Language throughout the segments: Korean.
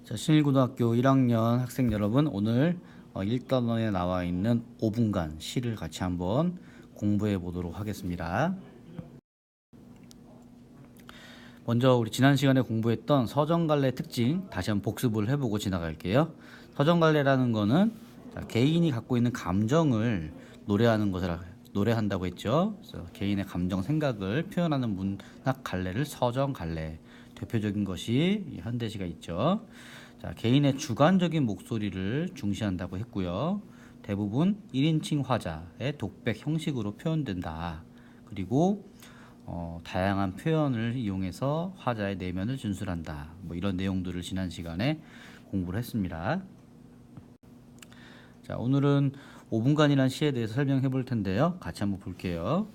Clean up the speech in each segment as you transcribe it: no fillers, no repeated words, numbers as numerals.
자, 신일고등학교 1학년 학생 여러분, 오늘 1단원에 나와 있는 5분간 시를 같이 한번 공부해 보도록 하겠습니다. 먼저 우리 지난 시간에 공부했던 서정갈래 특징 다시 한번 복습을 해보고 지나갈게요. 서정갈래라는 거는 개인이 갖고 있는 감정을 노래하는 것을 노래한다고 했죠. 그래서 개인의 감정, 생각을 표현하는 문학 갈래를 서정갈래. 대표적인 것이 현대시가 있죠. 자, 개인의 주관적인 목소리를 중시한다고 했고요. 대부분 1인칭 화자의 독백 형식으로 표현된다. 그리고 다양한 표현을 이용해서 화자의 내면을 진술한다. 뭐 이런 내용들을 지난 시간에 공부를 했습니다. 자, 오늘은 5분간이라는 시에 대해서 설명해 볼 텐데요. 같이 한번 볼게요.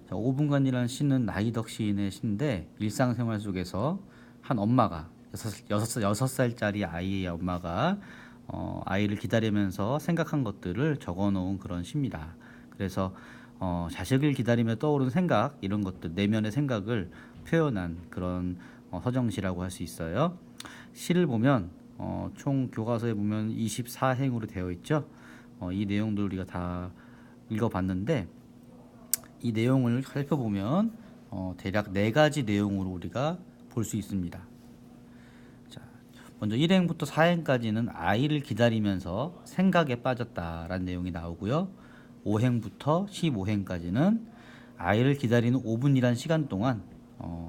자, 5분간이라는 시는 나이덕 시인의 시인데, 일상생활 속에서 한 엄마가 6살짜리 아이의 엄마가 아이를 기다리면서 생각한 것들을 적어 놓은 그런 시입니다. 그래서 자식을 기다리며 떠오르는 생각, 이런 것들, 내면의 생각을 표현한 그런 서정시라고 할 수 있어요. 시를 보면 총 교과서에 보면 24행으로 되어 있죠. 이 내용들 우리가 다 읽어봤는데, 이 내용을 살펴보면 대략 4가지 내용으로 우리가 볼 수 있습니다. 자, 먼저 1행부터 4행까지는 아이를 기다리면서 생각에 빠졌다라는 내용이 나오고요. 5행부터 15행까지는 아이를 기다리는 5분이란 시간 동안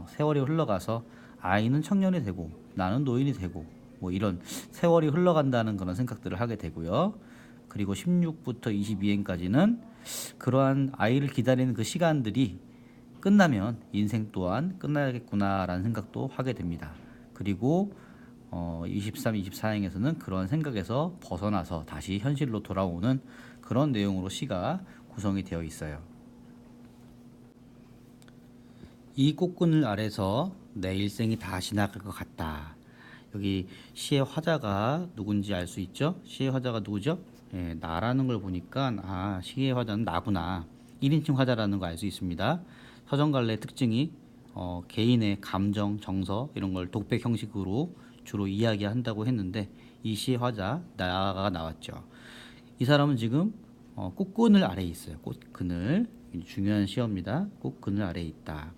세월이 흘러가서 아이는 청년이 되고 나는 노인이 되고 뭐 이런 세월이 흘러간다는 그런 생각들을 하게 되고요. 그리고 16부터 22행까지는 그러한 아이를 기다리는 그 시간들이 끝나면 인생 또한 끝나야겠구나라는 생각도 하게 됩니다. 그리고 23, 24행에서는 그런 생각에서 벗어나서 다시 현실로 돌아오는 그런 내용으로 시가 구성이 되어 있어요. 이 꽃그늘 아래서 내 일생이 다 지나갈 것 같다. 여기 시의 화자가 누군지 알 수 있죠? 시의 화자가 누구죠? 예, 나라는 걸 보니까 시의 화자는 나구나. 1인칭 화자라는 거 알 수 있습니다. 서정갈래 특징이 개인의 감정, 정서 이런 걸 독백 형식으로 주로 이야기한다고 했는데, 이 시의 화자 나가 나왔죠. 이 사람은 지금 꽃그늘 아래에 있어요. 꽃그늘, 중요한 시어입니다. 꽃그늘 아래에 있다.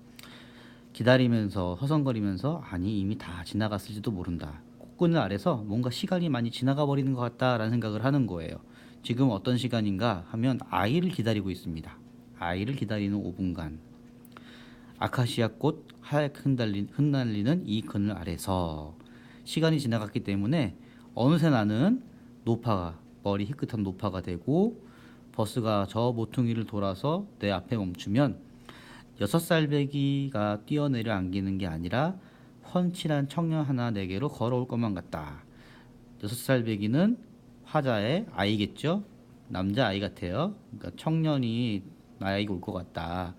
기다리면서 서성거리면서 아니 이미 다 지나갔을지도 모른다. 꽃그늘 아래서 뭔가 시간이 많이 지나가 버리는 것 같다라는 생각을 하는 거예요. 지금 어떤 시간인가 하면 아이를 기다리고 있습니다. 아이를 기다리는 5분간. 아카시아 꽃 하얗게 흩날리는 이 그늘 아래서 시간이 지나갔기 때문에 어느새 나는 노파가, 머리 희끗한 노파가 되고, 버스가 저 모퉁이를 돌아서 내 앞에 멈추면 6살배기가 뛰어내려 안기는 게 아니라 훤칠한 청년 하나 내게로 걸어올 것만 같다. 6살배기는 화자의 아이겠죠. 남자아이 같아요. 그러니까 청년이 나에게 올 것 같다.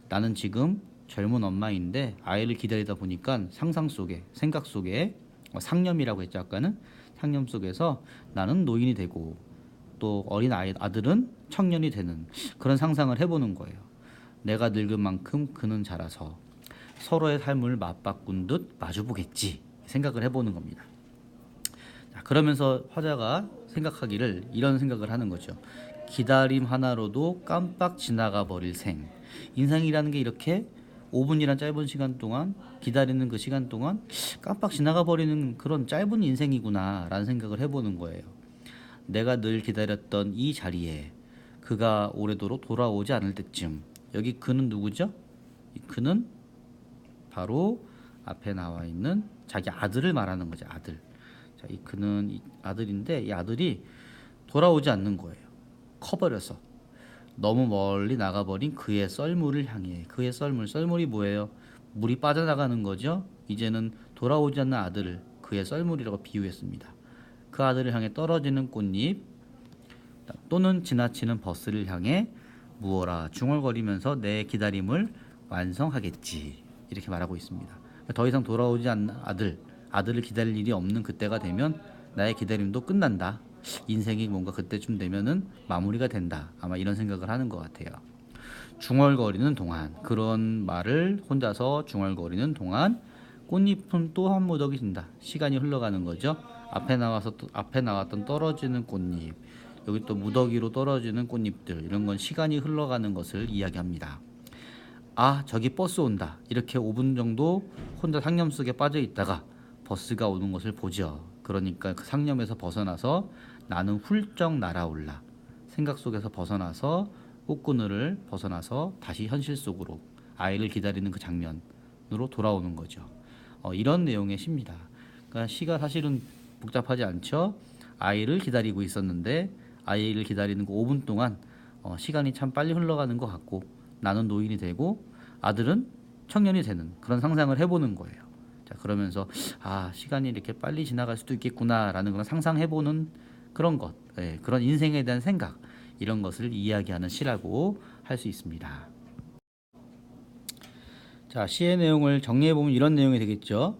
나는 지금 젊은 엄마인데 아이를 기다리다 보니까 상상 속에, 생각 속에, 상념이라고 했죠 아까는. 상념 속에서 나는 노인이 되고 또 어린 아들은 청년이 되는 그런 상상을 해보는 거예요. 내가 늙은 만큼 그는 자라서 서로의 삶을 맞바꾼 듯 마주보겠지 생각을 해보는 겁니다. 자, 그러면서 화자가 생각하기를 이런 생각을 하는 거죠. 기다림 하나로도 깜빡 지나가 버릴 생. 인생이라는 게 이렇게 5분이란 짧은 시간 동안 기다리는 그 시간 동안 깜빡 지나가 버리는 그런 짧은 인생이구나 라는 생각을 해보는 거예요. 내가 늘 기다렸던 이 자리에 그가 오래도록 돌아오지 않을 때쯤. 여기 그는 누구죠? 이 그는 바로 앞에 나와 있는 자기 아들을 말하는 거죠. 아들. 자, 이 그는 이 아들인데 이 아들이 돌아오지 않는 거예요. 커버려서 너무 멀리 나가버린 그의 썰물을 향해. 그의 썰물이 뭐예요? 물이 빠져나가는 거죠. 이제는 돌아오지 않는 아들을 그의 썰물이라고 비유했습니다. 그 아들을 향해 떨어지는 꽃잎 또는 지나치는 버스를 향해 무어라 중얼거리면서 내 기다림을 완성하겠지. 이렇게 말하고 있습니다. 더 이상 돌아오지 않는 아들을 기다릴 일이 없는 그때가 되면 나의 기다림도 끝난다. 인생이 뭔가 그때쯤 되면은 마무리가 된다. 아마 이런 생각을 하는 것 같아요. 중얼거리는 동안, 그런 말을 혼자서 중얼거리는 동안 꽃잎은 또 한 무더기 진다. 시간이 흘러가는 거죠. 앞에 나왔던 떨어지는 꽃잎, 여기 또 무더기로 떨어지는 꽃잎들, 이런 건 시간이 흘러가는 것을 이야기합니다. 아, 저기 버스 온다. 이렇게 5분 정도 혼자 상념 속에 빠져 있다가 버스가 오는 것을 보죠. 그러니까 그 상념에서 벗어나서 나는 훌쩍 날아올라. 생각 속에서 벗어나서 꽃그늘을 벗어나서 다시 현실 속으로 아이를 기다리는 그 장면으로 돌아오는 거죠. 이런 내용의 시입니다. 그러니까 시가 사실은 복잡하지 않죠. 아이를 기다리고 있었는데 아이를 기다리는 그 5분 동안 시간이 참 빨리 흘러가는 것 같고, 나는 노인이 되고 아들은 청년이 되는 그런 상상을 해보는 거예요. 자, 그러면서 아, 시간이 이렇게 빨리 지나갈 수도 있겠구나라는 그런 상상해보는 그런 것, 그런 인생에 대한 생각, 이런 것을 이야기하는 시라고 할 수 있습니다. 자, 시의 내용을 정리해보면 이런 내용이 되겠죠.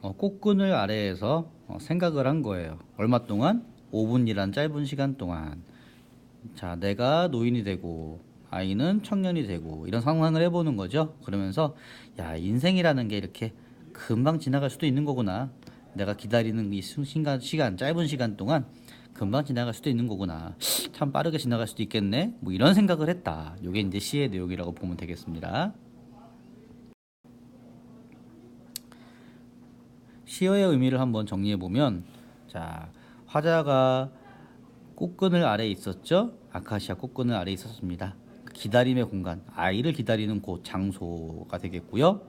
꽃그늘 아래에서 생각을 한 거예요. 얼마 동안? 5분이란 짧은 시간 동안. 자, 내가 노인이 되고 아이는 청년이 되고 이런 상상을 해보는 거죠. 그러면서 야, 인생이라는 게 이렇게 금방 지나갈 수도 있는 거구나. 내가 기다리는 이 시간, 짧은 시간 동안 금방 지나갈 수도 있는 거구나. 참 빠르게 지나갈 수도 있겠네. 뭐 이런 생각을 했다. 이게 이제 시의 내용이라고 보면 되겠습니다. 시어의 의미를 한번 정리해 보면, 자, 화자가 꽃그늘 아래에 있었죠. 아카시아 꽃그늘 아래에 있었습니다. 기다림의 공간, 아이를 기다리는 곳, 장소가 되겠고요.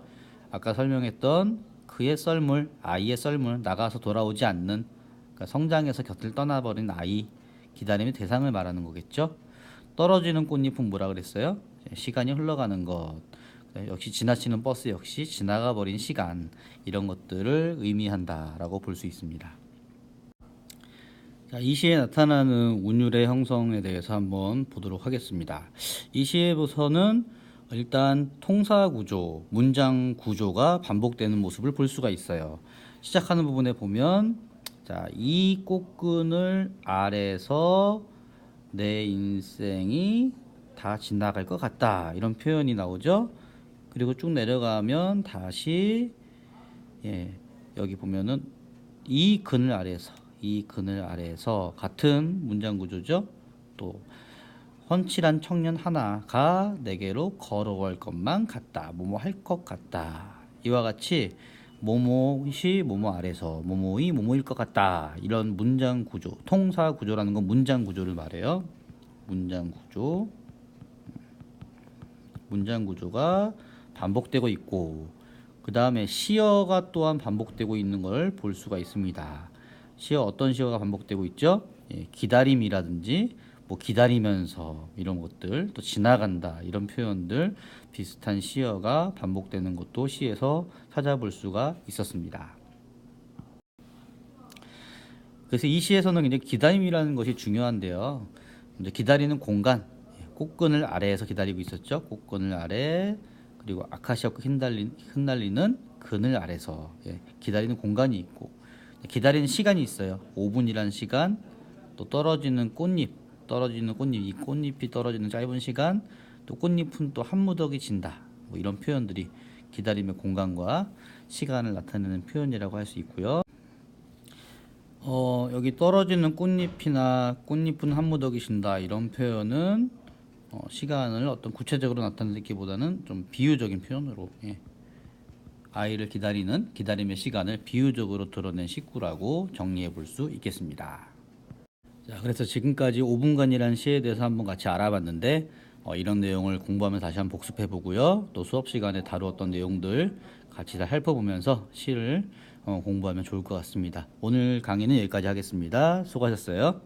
아까 설명했던 그의 썰물, 아이의 썰물, 나가서 돌아오지 않는, 그러니까 성장해서 곁을 떠나버린 아이, 기다림의 대상을 말하는 거겠죠. 떨어지는 꽃잎은 뭐라 그랬어요? 시간이 흘러가는 것. 역시 지나치는 버스 역시 지나가 버린 시간, 이런 것들을 의미한다라고 볼 수 있습니다. 자, 이 시에 나타나는 운율의 형성에 대해서 한번 보도록 하겠습니다. 이 시에서는 일단 통사 구조, 문장 구조가 반복되는 모습을 볼 수가 있어요. 시작하는 부분에 보면, 자, 이 꽃그늘 아래서 내 인생이 다 지나갈 것 같다, 이런 표현이 나오죠. 그리고 쭉 내려가면 다시, 여기 보면은 이 그늘 아래에서 같은 문장 구조죠. 또 훤칠한 청년 하나가 내게로 걸어올 것만 같다. 뭐뭐 할 것 같다. 이와 같이 뭐뭐시 뭐뭐 아래서 뭐뭐이 뭐뭐일 것 같다. 이런 문장 구조, 통사 구조라는 건 문장 구조를 말해요. 문장 구조가 반복되고 있고, 그 다음에 시어가 또한 반복되고 있는 걸 볼 수가 있습니다. 시어, 어떤 시어가 반복되고 있죠? 기다림이라든지 뭐 기다리면서, 이런 것들, 또 지나간다, 이런 표현들, 비슷한 시어가 반복되는 것도 시에서 찾아볼 수가 있었습니다. 그래서 이 시에서는 굉장히 기다림이라는 것이 중요한데요. 이제 기다리는 공간, 꽃그늘 아래에서 기다리고 있었죠. 꽃그늘 아래, 그리고 아카시아꽃 흩날리는 그늘 아래서, 기다리는 공간이 있고, 기다리는 시간이 있어요. 5분이라는 시간, 또 떨어지는 꽃잎, 이 꽃잎이 떨어지는 짧은 시간, 또 꽃잎은 또 한 무더기 진다. 뭐 이런 표현들이 기다림의 공간과 시간을 나타내는 표현이라고 할 수 있고요. 여기 떨어지는 꽃잎은 한 무더기 진다, 이런 표현은 시간을 어떤 구체적으로 나타내기보다는 좀 비유적인 표현으로, 아이를 기다림의 시간을 비유적으로 드러낸 식구라고 정리해 볼 수 있겠습니다. 자, 그래서 지금까지 5분간이라는 시에 대해서 한번 같이 알아봤는데, 이런 내용을 공부하면 다시 한번 복습해 보고요. 또 수업 시간에 다루었던 내용들 같이 다 살펴보면서 시를 공부하면 좋을 것 같습니다. 오늘 강의는 여기까지 하겠습니다. 수고하셨어요.